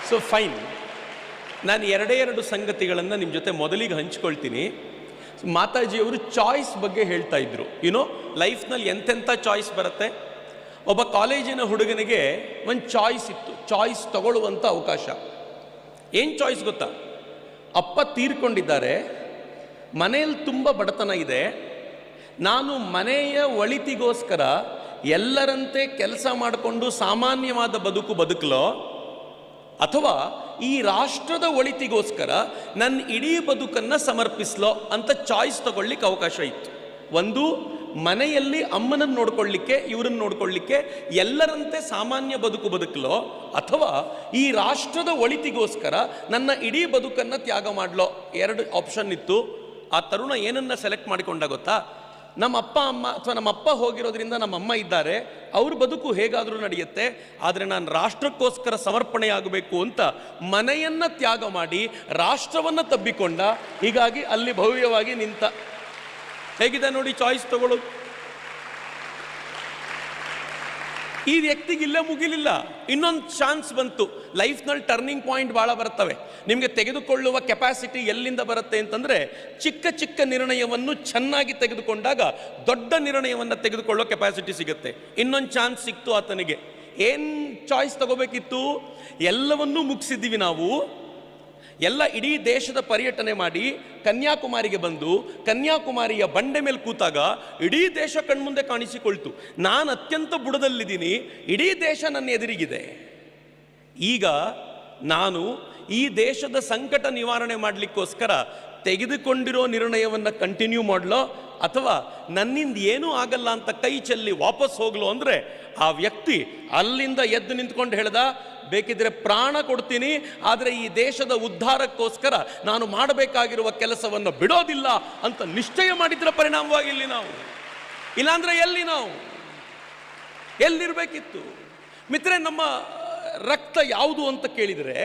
So fine, ನಾನು ಎರಡು ಸಂಗತಿಗಳನ್ನು ನಿಮ್ಮ ಜೊತೆ ಮೊದಲಿಗೆ ಹಂಚ್ಕೊಳ್ತೀನಿ. ಮಾತಾಜಿಯವರು ಚಾಯ್ಸ್ ಬಗ್ಗೆ ಹೇಳ್ತಾ ಇದ್ರು. ಲೈಫ್ನಲ್ಲಿ ಎಂತೆಂಥ ಚಾಯ್ಸ್ ಬರುತ್ತೆ. ಒಬ್ಬ ಕಾಲೇಜಿನ ಹುಡುಗನಿಗೆ ಒಂದು ಚಾಯ್ಸ್ ಇತ್ತು, ಚಾಯ್ಸ್ ತಗೊಳ್ಳುವಂಥ ಅವಕಾಶ. ಏನು ಚಾಯ್ಸ್ ಗೊತ್ತಾ? ಅಪ್ಪ ತೀರ್ಕೊಂಡಿದ್ದಾರೆ, ಮನೆಯಲ್ಲಿ ತುಂಬ ಬಡತನ ಇದೆ, ನಾನು ಮನೆಯ ಒಳಿತಿಗೋಸ್ಕರ ಎಲ್ಲರಂತೆ ಕೆಲಸ ಮಾಡಿಕೊಂಡು ಸಾಮಾನ್ಯವಾದ ಬದುಕಲೋ, ಅಥವಾ ಈ ರಾಷ್ಟ್ರದ ಒಳಿತಿಗೋಸ್ಕರ ನನ್ನ ಇಡೀ ಬದುಕನ್ನು ಸಮರ್ಪಿಸ್ಲೋ ಅಂತ ಚಾಯ್ಸ್ ತಗೊಳ್ಳಿಕ್ಕೆ ಅವಕಾಶ ಇತ್ತು. ಒಂದು, ಮನೆಯಲ್ಲಿ ಅಮ್ಮನನ್ನು ನೋಡ್ಕೊಳ್ಳಿಕ್ಕೆ, ಇವರನ್ನು ನೋಡ್ಕೊಳ್ಳಿಕ್ಕೆ ಎಲ್ಲರಂತೆ ಸಾಮಾನ್ಯ ಬದುಕಲೋ, ಅಥವಾ ಈ ರಾಷ್ಟ್ರದ ಒಳಿತಿಗೋಸ್ಕರ ನನ್ನ ಇಡೀ ಬದುಕನ್ನು ತ್ಯಾಗ ಮಾಡಲೋ. ಎರಡು ಆಪ್ಷನ್ ಇತ್ತು. ಆ ತರುಣ ಏನನ್ನ ಸೆಲೆಕ್ಟ್ ಮಾಡಿಕೊಂಡ ಗೊತ್ತಾ? ನಮ್ಮ ಅಪ್ಪ ಅಮ್ಮ ಅಥವಾ ನಮ್ಮ ಅಪ್ಪ ಹೋಗಿರೋದ್ರಿಂದ ನಮ್ಮ ಅಮ್ಮ ಇದ್ದಾರೆ, ಅವ್ರ ಬದುಕು ಹೇಗಾದರೂ ನಡೆಯುತ್ತೆ, ಆದರೆ ನಾನು ರಾಷ್ಟ್ರಕ್ಕೋಸ್ಕರ ಸಮರ್ಪಣೆಯಾಗಬೇಕು ಅಂತ ಮನೆಯನ್ನು ತ್ಯಾಗ ಮಾಡಿ ರಾಷ್ಟ್ರವನ್ನು ತಬ್ಬಿಕೊಂಡ. ಹೀಗಾಗಿ ಅಲ್ಲಿ ಭವ್ಯವಾಗಿ ನಿಂತ. ಹೇಗಿದೆ ನೋಡಿ ಚಾಯ್ಸ್ ತಗೊಳ್ಳೋದು. ಈ ವ್ಯಕ್ತಿಗೆ ಇಲ್ಲೇ ಮುಗಿಲಿಲ್ಲ, ಇನ್ನೊಂದು ಚಾನ್ಸ್ ಬಂತು. ಲೈಫ್ನಲ್ಲಿ ಟರ್ನಿಂಗ್ ಪಾಯಿಂಟ್ ಭಾಳ ಬರ್ತವೆ. ನಿಮಗೆ ತೆಗೆದುಕೊಳ್ಳುವ ಕೆಪಾಸಿಟಿ ಎಲ್ಲಿಂದ ಬರುತ್ತೆ ಅಂತಂದರೆ, ಚಿಕ್ಕ ಚಿಕ್ಕ ನಿರ್ಣಯವನ್ನು ಚೆನ್ನಾಗಿ ತೆಗೆದುಕೊಂಡಾಗ ದೊಡ್ಡ ನಿರ್ಣಯವನ್ನು ತೆಗೆದುಕೊಳ್ಳೋ ಕೆಪಾಸಿಟಿ ಸಿಗುತ್ತೆ. ಇನ್ನೊಂದು ಚಾನ್ಸ್ ಸಿಕ್ತು ಆತನಿಗೆ. ಏನು ಚಾಯ್ಸ್ ತಗೋಬೇಕಿತ್ತು? ಎಲ್ಲವನ್ನೂ ಮುಗಿಸಿದ್ದೀವಿ ನಾವು, ಎಲ್ಲ ಇಡೀ ದೇಶದ ಪರ್ಯಟನೆ ಮಾಡಿ ಕನ್ಯಾಕುಮಾರಿಗೆ ಬಂದು ಕನ್ಯಾಕುಮಾರಿಯ ಬಂಡೆ ಮೇಲೆ ಕೂತಾಗ ಇಡೀ ದೇಶ ಕಣ್ಮುಂದೆ ಕಾಣಿಸಿಕೊಳ್ತು. ನಾನು ಅತ್ಯಂತ ಬುಡದಲ್ಲಿದ್ದೀನಿ, ಇಡೀ ದೇಶ ನನ್ನ ಎದುರಿಗಿದೆ. ಈಗ ನಾನು ಈ ದೇಶದ ಸಂಕಟ ನಿವಾರಣೆ ಮಾಡಲಿಕ್ಕೋಸ್ಕರ ತೆಗೆದುಕೊಂಡಿರೋ ನಿರ್ಣಯವನ್ನು ಕಂಟಿನ್ಯೂ ಮಾಡಲೋ, ಅಥವಾ ನನ್ನಿಂದ ಏನೂ ಆಗಲ್ಲ ಅಂತ ಕೈ ಚೆಲ್ಲಿ ವಾಪಸ್ ಹೋಗ್ಲೋ ಅಂದರೆ, ಆ ವ್ಯಕ್ತಿ ಅಲ್ಲಿಂದ ಎದ್ದು ನಿಂತ್ಕೊಂಡು ಹೇಳ್ದ, ಬೇಕಿದ್ರೆ ಪ್ರಾಣ ಕೊಡ್ತೀನಿ, ಆದರೆ ಈ ದೇಶದ ಉದ್ಧಾರಕ್ಕೋಸ್ಕರ ನಾನು ಮಾಡಬೇಕಾಗಿರುವ ಕೆಲಸವನ್ನು ಬಿಡೋದಿಲ್ಲ ಅಂತ ನಿಶ್ಚಯ ಮಾಡಿದ್ರ ಪರಿಣಾಮವಾಗಿ ಇಲ್ಲಿ ನಾವು. ಇಲ್ಲಾಂದ್ರೆ ನಾವು ಎಲ್ಲಿರಬೇಕಿತ್ತು? ಮಿತ್ರೆ, ನಮ್ಮ ರಕ್ತ ಯಾವುದು ಅಂತ ಕೇಳಿದರೆ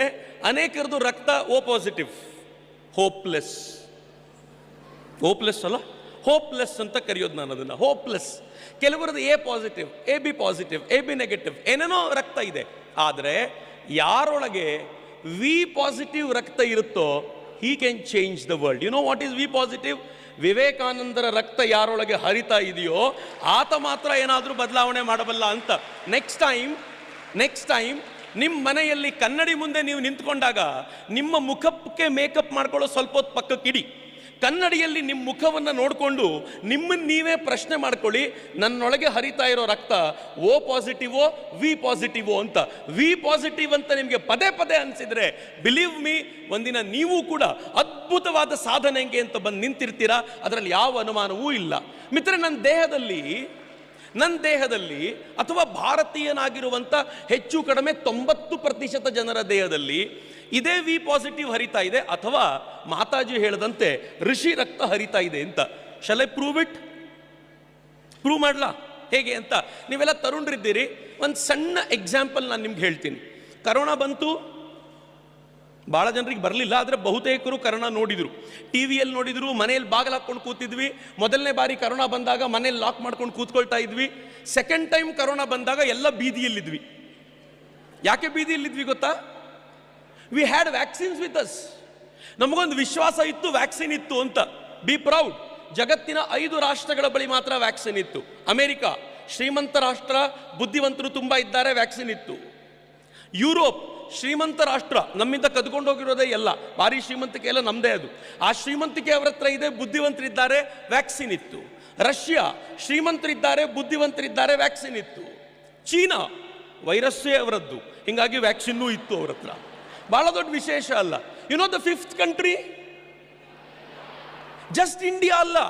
ಅನೇಕರದು ರಕ್ತ ಓ ಪಾಸಿಟಿವ್, ಹೋಪ್ಲೆಸ್ ಅಲ್ಲ, ಹೋಪ್ಲೆಸ್ ಅಂತ ಕರೆಯೋದು ನಾನು ಅದನ್ನು, ಹೋಪ್ಲೆಸ್. ಕೆಲವರದ್ದು A positive, A B positive, A B negative, ಏನೇನೋ ರಕ್ತ ಇದೆ. ಆದರೆ ಯಾರೊಳಗೆ ವಿ ಪಾಸಿಟಿವ್ ರಕ್ತ ಇರುತ್ತೋ, he can change the world. You know what is V positive? ವಿವೇಕಾನಂದರ ರಕ್ತ ಯಾರೊಳಗೆ ಹರಿತಾ ಇದೆಯೋ ಆತ ಮಾತ್ರ ಏನಾದರೂ ಬದಲಾವಣೆ ಮಾಡಬಲ್ಲ ಅಂತ. ನೆಕ್ಸ್ಟ್ ಟೈಮ್ ನಿಮ್ಮ ಮನೆಯಲ್ಲಿ ಕನ್ನಡಿ ಮುಂದೆ ನೀವು ನಿಂತ್ಕೊಂಡಾಗ ನಿಮ್ಮ ಮುಖಕ್ಕೆ ಮೇಕಪ್ ಮಾಡ್ಕೊಳ್ಳೋ ಸ್ವಲ್ಪ ಹೊತ್ತು ಪಕ್ಕಕ್ಕಿಡಿ. ಕನ್ನಡಿಯಲ್ಲಿ ನಿಮ್ಮ ಮುಖವನ್ನು ನೋಡಿಕೊಂಡು ನಿಮ್ಮನ್ನು ನೀವೇ ಪ್ರಶ್ನೆ ಮಾಡ್ಕೊಳ್ಳಿ, ನನ್ನೊಳಗೆ ಹರಿತಾ ಇರೋ ರಕ್ತ ಓ ಪಾಸಿಟಿವೋ ವಿ ಪಾಸಿಟಿವೋ ಅಂತ. ವಿ ಪಾಸಿಟಿವ್ ಅಂತ ನಿಮಗೆ ಪದೇ ಪದೇ ಅನಿಸಿದರೆ, ಬಿಲೀವ್ ಮೀ, ಒಂದಿನ ನೀವು ಕೂಡ ಅದ್ಭುತವಾದ ಸಾಧನೆಗೆ ಅಂತ ಬಂದು ನಿಂತಿರ್ತೀರಾ, ಅದರಲ್ಲಿ ಯಾವ ಅನುಮಾನವೂ ಇಲ್ಲ. ಮಿತ್ರ, ನನ್ನ ದೇಹದಲ್ಲಿ ಅಥವಾ ಭಾರತೀಯನಾಗಿರುವಂಥ ಹೆಚ್ಚು ಕಡಿಮೆ 90% ಜನರ ದೇಹದಲ್ಲಿ ಇದೇ ವಿ ಪಾಸಿಟಿವ್ ಹರಿತಾ ಇದೆ, ಅಥವಾ ಮಾತಾಜಿ ಹೇಳಿದಂತೆ ಋಷಿ ರಕ್ತ ಹರಿತಾ ಇದೆ ಅಂತ. ಶಾಲ್ ಐ ಪ್ರೂವ್ ಮಾಡ್ಲಾ ಹೇಗೆ ಅಂತ? ನೀವೆಲ್ಲ ತರುಣರಿದ್ದೀರಿ. ಒಂದು ಸಣ್ಣ ಎಕ್ಸಾಂಪಲ್ ನಾನು ನಿಮ್ಗೆ ಹೇಳ್ತೀನಿ. ಕರೋನಾ ಬಂತು, ಭಾಳ ಜನರಿಗೆ ಬರಲಿಲ್ಲ, ಆದರೆ ಬಹುತೇಕರು ಕರೋನಾ ನೋಡಿದರು, ಟಿ ವಿಯಲ್ಲಿ ನೋಡಿದರು, ಮನೆಯಲ್ಲಿ ಬಾಗಿಲು ಹಾಕ್ಕೊಂಡು ಕೂತಿದ್ವಿ. ಮೊದಲನೇ ಬಾರಿ ಕರೋನಾ ಬಂದಾಗ ಮನೇಲಿ ಲಾಕ್ ಮಾಡ್ಕೊಂಡು ಕೂತ್ಕೊಳ್ತಾ ಇದ್ವಿ. ಸೆಕೆಂಡ್ ಟೈಮ್ ಕರೋನಾ ಬಂದಾಗ ಎಲ್ಲ ಬೀದಿಯಲ್ಲಿದ್ವಿ. ಯಾಕೆ ಬೀದಿಯಲ್ಲಿದ್ವಿ ಗೊತ್ತಾ? We had vaccines with us. ನಮಗೊಂದು ವಿಶ್ವಾಸ ಇತ್ತು, ವ್ಯಾಕ್ಸಿನ್ ಇತ್ತು ಅಂತ. Be proud. ಜಗತ್ತಿನ 5 ರಾಷ್ಟ್ರಗಳ ಬಳಿ ಮಾತ್ರ ವ್ಯಾಕ್ಸಿನ್ ಇತ್ತು. ಅಮೆರಿಕಾ ಶ್ರೀಮಂತ ರಾಷ್ಟ್ರ, ಬುದ್ಧಿವಂತರು ತುಂಬ ಇದ್ದಾರೆ, ವ್ಯಾಕ್ಸಿನ್ ಇತ್ತು. ಯುರೋಪ್ ಶ್ರೀಮಂತ ರಾಷ್ಟ್ರ, ನಮ್ಮಿಂದ ಕದ್ಕೊಂಡು ಹೋಗಿರೋದೇ ಎಲ್ಲ, ಭಾರಿ ಶ್ರೀಮಂತಿಕೆ ಎಲ್ಲ ನಮ್ಮದೇ ಅದು. ಆ ಶ್ರೀಮಂತಿಕೆ ಅವರ ಹತ್ರ ಇದೆ, ಬುದ್ಧಿವಂತರಿದ್ದಾರೆ, ವ್ಯಾಕ್ಸಿನ್ ಇತ್ತು. ರಷ್ಯಾ ಶ್ರೀಮಂತರಿದ್ದಾರೆ, ಬುದ್ಧಿವಂತರಿದ್ದಾರೆ, ವ್ಯಾಕ್ಸಿನ್ ಇತ್ತು. ಚೀನಾ ವೈರಸ್ಸೇ ಅವರದ್ದು, ಹೀಗಾಗಿ ವ್ಯಾಕ್ಸಿನ್ನೂ ಇತ್ತು ಅವ್ರ ಹತ್ರ. ಬಹಳ ದೊಡ್ಡ ವಿಶೇಷ ಅಲ್ಲ. You know the 5th country? Just India ಅಲ್ಲ,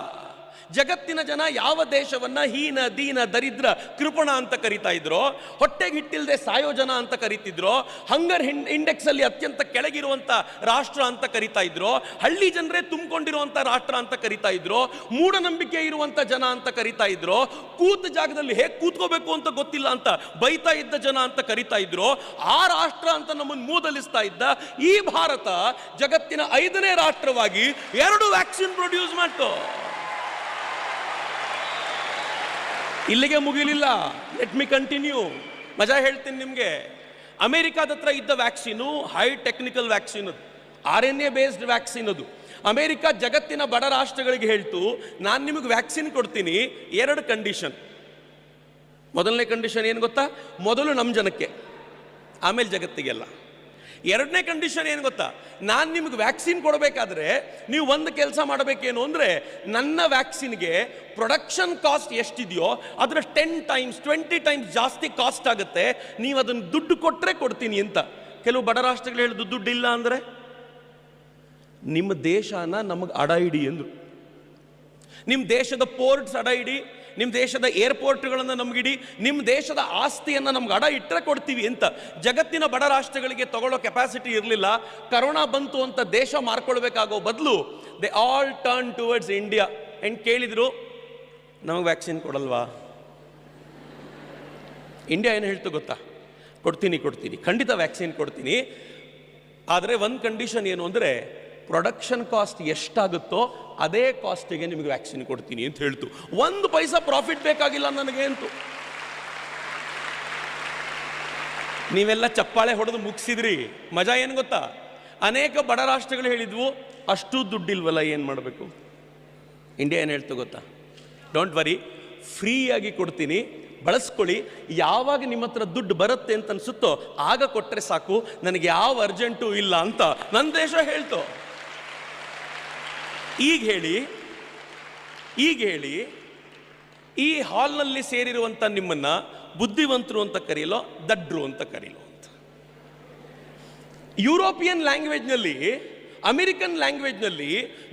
ಜಗತ್ತಿನ ಜನ ಯಾವ ದೇಶವನ್ನ ಹೀನ, ದೀನ, ದರಿದ್ರ, ಕೃಪಣ ಅಂತ ಕರಿತಾ ಇದ್ರೋ, ಹೊಟ್ಟೆಗೆ ಹಿಟ್ಟಿಲ್ಲದೆ ಸಾಯೋ ಜನ ಅಂತ ಕರಿತಿದ್ರೋ, ಹಂಗರ್ ಇಂಡೆಕ್ಸ್ ಅಲ್ಲಿ ಅತ್ಯಂತ ಕೆಳಗಿರುವಂತ ರಾಷ್ಟ್ರ ಅಂತ ಕರಿತಾ ಇದ್ರೋ, ಹಳ್ಳಿ ಜನರೇ ತುಂಬಿಕೊಂಡಿರುವಂತ ರಾಷ್ಟ್ರ ಅಂತ ಕರಿತಾ ಇದ್ರೋ, ಮೂಢನಂಬಿಕೆ ಇರುವಂತ ಜನ ಅಂತ ಕರಿತಾ ಇದ್ರೋ, ಕೂತ ಜಾಗದಲ್ಲಿ ಹೇಗೆ ಕೂತ್ಕೋಬೇಕು ಅಂತ ಗೊತ್ತಿಲ್ಲ ಅಂತ ಬೈತಾ ಇದ್ದ ಜನ ಅಂತ ಕರಿತಾ ಇದ್ರೋ, ಆ ರಾಷ್ಟ್ರ ಅಂತ ನಮ್ಮನ್ನು ಮೂದಲಿಸ್ತಾ ಇದ್ದ ಈ ಭಾರತ ಜಗತ್ತಿನ 5ನೇ ರಾಷ್ಟ್ರವಾಗಿ 2 ವ್ಯಾಕ್ಸಿನ್ ಪ್ರೊಡ್ಯೂಸ್ ಮಾಡ್ತು. ಇಲ್ಲಿಗೆ ಮುಗಿಲಿಲ್ಲ, ಲೆಟ್ ಮಿ ಕಂಟಿನ್ಯೂ. ಮಜಾ ಹೇಳ್ತೀನಿ ನಿಮಗೆ. ಅಮೇರಿಕಾದ ಹತ್ರ ಇದ್ದ ವ್ಯಾಕ್ಸಿನು ಹೈ ಟೆಕ್ನಿಕಲ್ ವ್ಯಾಕ್ಸಿನ್, ಅದು RNA ಬೇಸ್ಡ್ ವ್ಯಾಕ್ಸಿನ್. ಅದು ಅಮೇರಿಕಾ ಜಗತ್ತಿನ ಬಡ ರಾಷ್ಟ್ರಗಳಿಗೆ ಹೇಳ್ತು, ನಾನು ನಿಮಗೆ ವ್ಯಾಕ್ಸಿನ್ ಕೊಡ್ತೀನಿ, 2 ಕಂಡೀಷನ್. ಮೊದಲನೇ ಕಂಡೀಷನ್ ಏನು ಗೊತ್ತಾ? ಮೊದಲು ನಮ್ಮ ಜನಕ್ಕೆ, ಆಮೇಲೆ ಜಗತ್ತಿಗೆಲ್ಲ. 2ನೇ ಕಂಡೀಷನ್ ಏನು ಗೊತ್ತಾ? ನಾನು ನಿಮಗೆ ವ್ಯಾಕ್ಸಿನ್ ಕೊಡಬೇಕಾದ್ರೆ ನೀವು ಒಂದು ಕೆಲಸ ಮಾಡಬೇಕೇನು ಅಂದರೆ, ನನ್ನ ವ್ಯಾಕ್ಸಿನ್ಗೆ ಪ್ರೊಡಕ್ಷನ್ ಕಾಸ್ಟ್ ಎಷ್ಟಿದೆಯೋ ಅದರ 10 ಟೈಮ್ಸ್ 20 ಟೈಮ್ಸ್ ಜಾಸ್ತಿ ಕಾಸ್ಟ್ ಆಗುತ್ತೆ, ನೀವು ಅದನ್ನು ದುಡ್ಡು ಕೊಟ್ಟರೆ ಕೊಡ್ತೀನಿ ಅಂತ. ಕೆಲವು ಬಡ ರಾಷ್ಟ್ರಗಳು ಹೇಳಿದ್ದು, ದುಡ್ಡಿಲ್ಲ ಅಂದರೆ ನಿಮ್ಮ ದೇಶನ ನಮಗೆ ಅಡ ಇಡಿ ಎಂದರು. ನಿಮ್ಮ ದೇಶದ ಪೋರ್ಟ್ಸ್ ಅಡ ಇಡಿ, ನಿಮ್ಮ ದೇಶದ ಏರ್ಪೋರ್ಟ್ಗಳನ್ನು ನಮಗಿಡಿ, ನಿಮ್ಮ ದೇಶದ ಆಸ್ತಿಯನ್ನು ನಮ್ಗೆ ಅಡ ಇಟ್ಟರೆ ಕೊಡ್ತೀವಿ ಅಂತ. ಜಗತ್ತಿನ ಬಡ ರಾಷ್ಟ್ರಗಳಿಗೆ ತಗೊಳ್ಳೋ ಕೆಪಾಸಿಟಿ ಇರಲಿಲ್ಲ. ಕರೋನಾ ಬಂತು ಅಂತ ದೇಶ ಮಾರ್ಕೊಳ್ಬೇಕಾಗೋ ಬದಲು they all turn towards India and ಕೇಳಿದರು, ನಮಗೆ ವ್ಯಾಕ್ಸಿನ್ ಕೊಡಲ್ವಾ? ಇಂಡಿಯಾ ಏನು ಹೇಳ್ತು ಗೊತ್ತಾ? ಕೊಡ್ತೀನಿ ಖಂಡಿತ ವ್ಯಾಕ್ಸಿನ್ ಕೊಡ್ತೀನಿ, ಆದರೆ ಒಂದು ಕಂಡೀಷನ್ ಏನು ಅಂದರೆ, ಪ್ರೊಡಕ್ಷನ್ ಕಾಸ್ಟ್ ಎಷ್ಟಾಗುತ್ತೋ ಅದೇ ಕಾಸ್ಟಿಗೆ ನಿಮಗೆ ವ್ಯಾಕ್ಸಿನ್ ಕೊಡ್ತೀನಿ ಅಂತ ಹೇಳ್ತು. 1 ಪೈಸಾ ಪ್ರಾಫಿಟ್ ಬೇಕಾಗಿಲ್ಲ ನನಗೆ ಅಂತು. ನೀವೆಲ್ಲ ಚಪ್ಪಾಳೆ ಹೊಡೆದು ಮುಗಿಸಿದ್ರಿ. ಮಜಾ ಏನು ಗೊತ್ತಾ? ಅನೇಕ ಬಡ ರಾಷ್ಟ್ರಗಳು ಹೇಳಿದ್ವು, ಅಷ್ಟು ದುಡ್ಡಿಲ್ವಲ್ಲ, ಏನು ಮಾಡಬೇಕು? ಇಂಡಿಯಾ ಏನು ಹೇಳ್ತು ಗೊತ್ತಾ? ಡೋಂಟ್ ವರಿ, ಫ್ರೀಯಾಗಿ ಕೊಡ್ತೀನಿ, ಬಳಸ್ಕೊಳ್ಳಿ. ಯಾವಾಗ ನಿಮ್ಮ ಹತ್ರ ದುಡ್ಡು ಬರುತ್ತೆ ಅಂತ ಅನಿಸುತ್ತೋ ಆಗ ಕೊಟ್ಟರೆ ಸಾಕು, ನನಗೆ ಯಾವ ಅರ್ಜೆಂಟು ಇಲ್ಲ ಅಂತ ನನ್ನ ದೇಶ ಹೇಳ್ತು. ಈಗ ಹೇಳಿ ಈ ಹಾಲ್ನಲ್ಲಿ ಸೇರಿರುವಂಥ ನಿಮ್ಮನ್ನ ಬುದ್ಧಿವಂತರು ಅಂತ ಕರೀಲೋ, ದಡ್ರು ಅಂತ ಕರೀಲೋ ಅಂತ. ಯುರೋಪಿಯನ್ ಲ್ಯಾಂಗ್ವೇಜ್ನಲ್ಲಿ, ಅಮೆರಿಕನ್ ಲ್ಯಾಂಗ್ವೇಜ್ನಲ್ಲಿ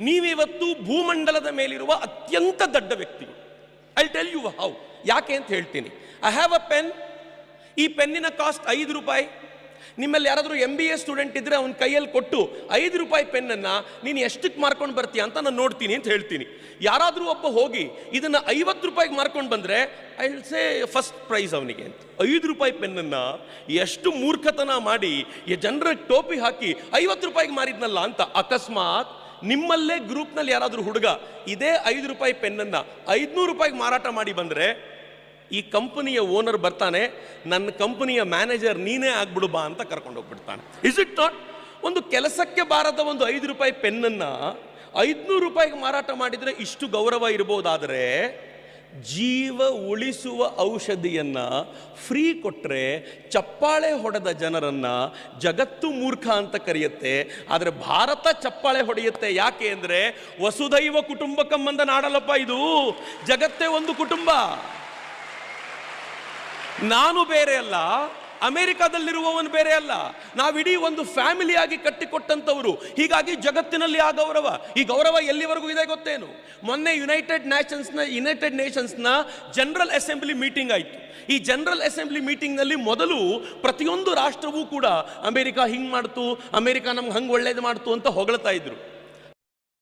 ನೀವಿವತ್ತು ಭೂಮಂಡಲದ ಮೇಲಿರುವ ಅತ್ಯಂತ ದಡ್ಡ ವ್ಯಕ್ತಿಗಳು. I tell you how. ಯಾಕೆ ಅಂತ ಹೇಳ್ತೀನಿ. I have a pen. ಈ ಪೆನ್ನಿನ ಕಾಸ್ಟ್ 5 ರೂಪಾಯಿ. ನಿಮ್ಮಲ್ಲಿ ಯಾರಾದರೂ MBA ಸ್ಟೂಡೆಂಟ್ ಇದ್ದರೆ ಅವನ ಕೈಯಲ್ಲಿ ಕೊಟ್ಟು 5 ರೂಪಾಯಿ ಪೆನ್ನನ್ನು ನೀನು ಎಷ್ಟಕ್ಕೆ ಮಾರ್ಕೊಂಡು ಬರ್ತೀಯ ಅಂತ ನಾನು ನೋಡ್ತೀನಿ ಅಂತ ಹೇಳ್ತೀನಿ. ಯಾರಾದರೂ ಒಬ್ಬ ಹೋಗಿ ಇದನ್ನು 50 ರೂಪಾಯಿಗೆ ಮಾರ್ಕೊಂಡು ಬಂದರೆ I will say first prize ಅವನಿಗೆ ಅಂತ. 5 ರೂಪಾಯಿ ಪೆನ್ನನ್ನು ಎಷ್ಟು ಮೂರ್ಖತನ ಮಾಡಿ ಜನರ ಟೋಪಿ ಹಾಕಿ 50 ರೂಪಾಯಿಗೆ ಮಾರಿದ್ನಲ್ಲ ಅಂತ. ಅಕಸ್ಮಾತ್ ನಿಮ್ಮಲ್ಲೇ ಗ್ರೂಪ್ನಲ್ಲಿ ಯಾರಾದರೂ ಹುಡುಗ ಇದೇ 5 ರೂಪಾಯಿ ಪೆನ್ನನ್ನು 500 ರೂಪಾಯಿಗೆ ಮಾರಾಟ ಮಾಡಿ ಬಂದರೆ, ಈ ಕಂಪನಿಯ ಓನರ್ ಬರ್ತಾನೆ, ನನ್ನ ಕಂಪನಿಯ ಮ್ಯಾನೇಜರ್ ನೀನೇ ಆಗ್ಬಿಡು ಬಾ ಅಂತ ಕರ್ಕೊಂಡು ಹೋಗ್ಬಿಡ್ತಾನೆ. Is it not? ಒಂದು ಕೆಲಸಕ್ಕೆ ಬಾರದ ಒಂದು 5 ರೂಪಾಯಿ ಪೆನ್ನನ್ನು 500 ರೂಪಾಯಿಗೆ ಮಾರಾಟ ಮಾಡಿದರೆ ಇಷ್ಟು ಗೌರವ ಇರ್ಬೋದಾದರೆ, ಜೀವ ಉಳಿಸುವ ಔಷಧಿಯನ್ನ ಫ್ರೀ ಕೊಟ್ಟರೆ ಚಪ್ಪಾಳೆ ಹೊಡೆದ ಜನರನ್ನ ಜಗತ್ತು ಮೂರ್ಖ ಅಂತ ಕರೆಯುತ್ತೆ. ಆದರೆ ಭಾರತ ಚಪ್ಪಾಳೆ ಹೊಡೆಯುತ್ತೆ. ಯಾಕೆ ಅಂದರೆ ವಸುದೈವ ಕುಟುಂಬಕಂ ಅಂದ ನಾಡಲಪ್ಪ ಇದು. ಜಗತ್ತೇ ಒಂದು ಕುಟುಂಬ. ನಾನು ಬೇರೆ ಅಲ್ಲ, ಅಮೆರಿಕಾದಲ್ಲಿರುವವನು ಬೇರೆ ಅಲ್ಲ, ನಾವಿಡೀ ಒಂದು ಫ್ಯಾಮಿಲಿಯಾಗಿ ಕಟ್ಟಿಕೊಟ್ಟಂಥವರು. ಹೀಗಾಗಿ ಜಗತ್ತಿನಲ್ಲಿ ಆ ಗೌರವ, ಈ ಗೌರವ ಎಲ್ಲಿವರೆಗೂ ಇದೆ ಗೊತ್ತೇನು? ಮೊನ್ನೆ ಯುನೈಟೆಡ್ ನೇಷನ್ಸ್ನ ಜನರಲ್ ಅಸೆಂಬ್ಲಿ ಮೀಟಿಂಗ್ ಆಯಿತು. ಈ ಜನರಲ್ ಅಸೆಂಬ್ಲಿ ಮೀಟಿಂಗ್ನಲ್ಲಿ ಮೊದಲು ಪ್ರತಿಯೊಂದು ರಾಷ್ಟ್ರವೂ ಕೂಡ ಅಮೆರಿಕ ಹಿಂಗೆ ಮಾಡ್ತು, ಅಮೆರಿಕ ನಮ್ಗೆ ಹಂಗೆ ಒಳ್ಳೇದು ಮಾಡ್ತು ಅಂತ ಹೊಗಳ್ತಾ ಇದ್ರು.